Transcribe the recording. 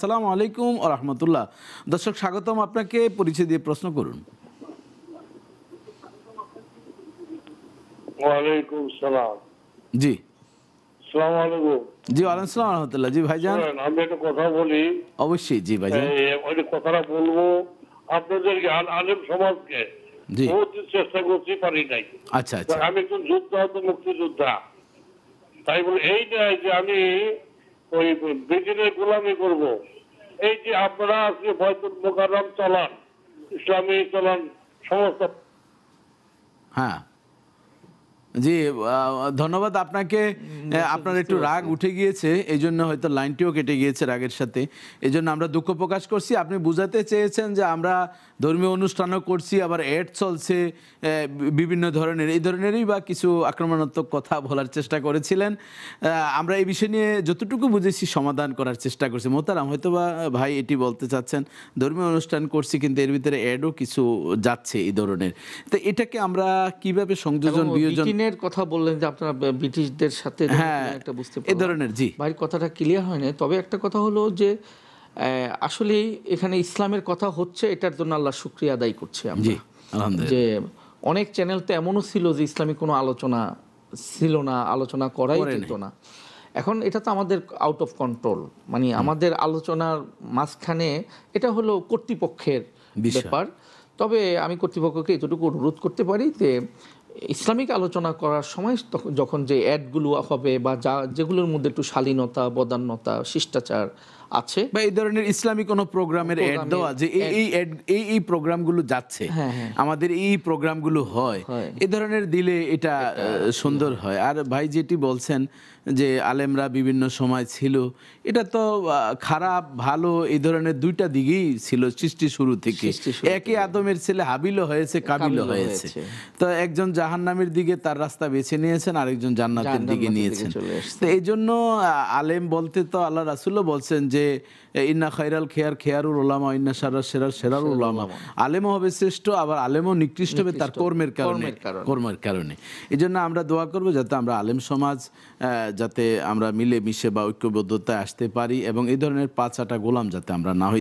আসসালামু আলাইকুম ওয়া রাহমাতুল্লাহ। দর্শক স্বাগতম আপনাকে, পরিচয় দিয়ে প্রশ্ন করুন। ওয়ালাইকুম সালাম। জি। আসসালামু আলাইকুম। জি, ওয়ালাইকুম আসসালাম ওয়া রাহমাতুল্লাহ। জি ভাইজান। শুনেন, আমি একটা কথা বলি। অবশ্যই জি ভাইজান। ওই কথাটা বলবো আপনাদেরকে, আলেম সমাজকে। জি। বহুত চেষ্টা করছি, পারি নাই। আচ্ছা আচ্ছা। আমি একজন যোদ্ধা, তো মুক্তিযোদ্ধা। তাই বলে এই নয় যে আমি ওই ব্রিটেনের গোলামি করব। এই যে আপনারা আজকে বয়তুল মোকাররম চালান, ইসলামী চালান, সমস্ত। হ্যাঁ জি, ধন্যবাদ আপনাকে। আপনার একটু রাগ উঠে গিয়েছে, এই জন্য হয়তো লাইনটিও কেটে গিয়েছে রাগের সাথে। এই জন্য আমরা দুঃখ প্রকাশ করছি। আপনি বুঝাতে চেয়েছেন যে আমরা ধর্মীয় অনুষ্ঠানও করছি, আবার অ্যাড চলছে বিভিন্ন ধরনের, এই ধরনেরই বা কিছু আক্রমণাত্মক কথা বলার চেষ্টা করেছিলেন। আমরা এই বিষয় নিয়ে যতটুকু বুঝেছি সমাধান করার চেষ্টা করছি। মোহতারাম, হয়তো বা ভাই এটি বলতে চাচ্ছেন ধর্মীয় অনুষ্ঠান করছি কিন্তু এর ভিতরে অ্যাডও কিছু যাচ্ছে এই ধরনের। তো এটাকে আমরা কিভাবে সংযোজন বিয়োজন কথা বললেন যে আপনারা ব্রিটিশদের সাথে একটা বুঝতে পারলাম, এই ধরনের। জি, ভাইয়ের কথাটা ক্লিয়ার হয় না। তবে একটা কথা হলো যে আসলে এখানে ইসলামের কথা হচ্ছে, এটার জন্য আল্লাহ শুকরিয়া আদায় করছি আমরা। জি, আলহামদুলিল্লাহ। যে অনেক চ্যানেল তো এমনও ছিল যে ইসলামিক কোনো আলোচনা ছিল না, আলোচনা করাই যেত না। এখন এটা তো আমাদের আউট অফ কন্ট্রোল, মানে আমাদের আলোচনার মাঝখানে এটা হলো কর্তৃপক্ষের ব্যাপার। তবে আমি কর্তৃপক্ষকে এতটুকু অনুরোধ করতে পারি যে ইসলামিক আলোচনা করার সময় যখন যে অ্যাডগুলো হবে বা যেগুলোর মধ্যে একটু শালীনতা, বদান্যতা, শিষ্টাচার আছে বা এই ধরনের ইসলামিক কোনো প্রোগ্রামের অ্যাড দেওয়া, যে এই প্রোগ্রামগুলো যাচ্ছে, আমাদের এই প্রোগ্রামগুলো হয়, এই ধরনের দিলে এটা সুন্দর হয়। আর ভাই যেটি বলছেন যে আলেমরা বিভিন্ন সময় ছিল, এটা তো খারাপ ভালো এই ধরনের দুইটা দিকেই ছিল সৃষ্টি শুরু থেকে। একই আদমের ছেলে হাবিলও হয়েছে, কাবিলও হয়েছে। তো একজন জাহান্নামের দিকে তার রাস্তা বেছে নিয়েছেন, আরেকজন জান্নাতের দিকে নিয়েছেন। তো এই জন্য আলেম বলতে তো আল্লাহ রাসূলও বলছেন যে ইন্না খায়রাল খেয়ার খেয়ারুল উলামা ইন্না শাররাস সেরার সেরারুল উলামা। আলেমও হবে শ্রেষ্ঠ, আবার আলেমও নিকৃষ্ট হবে তার কর্মের কারণে। এই জন্য আমরা দোয়া করবো যাতে আমরা আলেম সমাজ যাতে আমরা মিলে মিশে বা ঐক্যবদ্ধতায় আসতে পারি এবং এই ধরনের ৫-৮টা গোলাম যাতে আমরা না হই।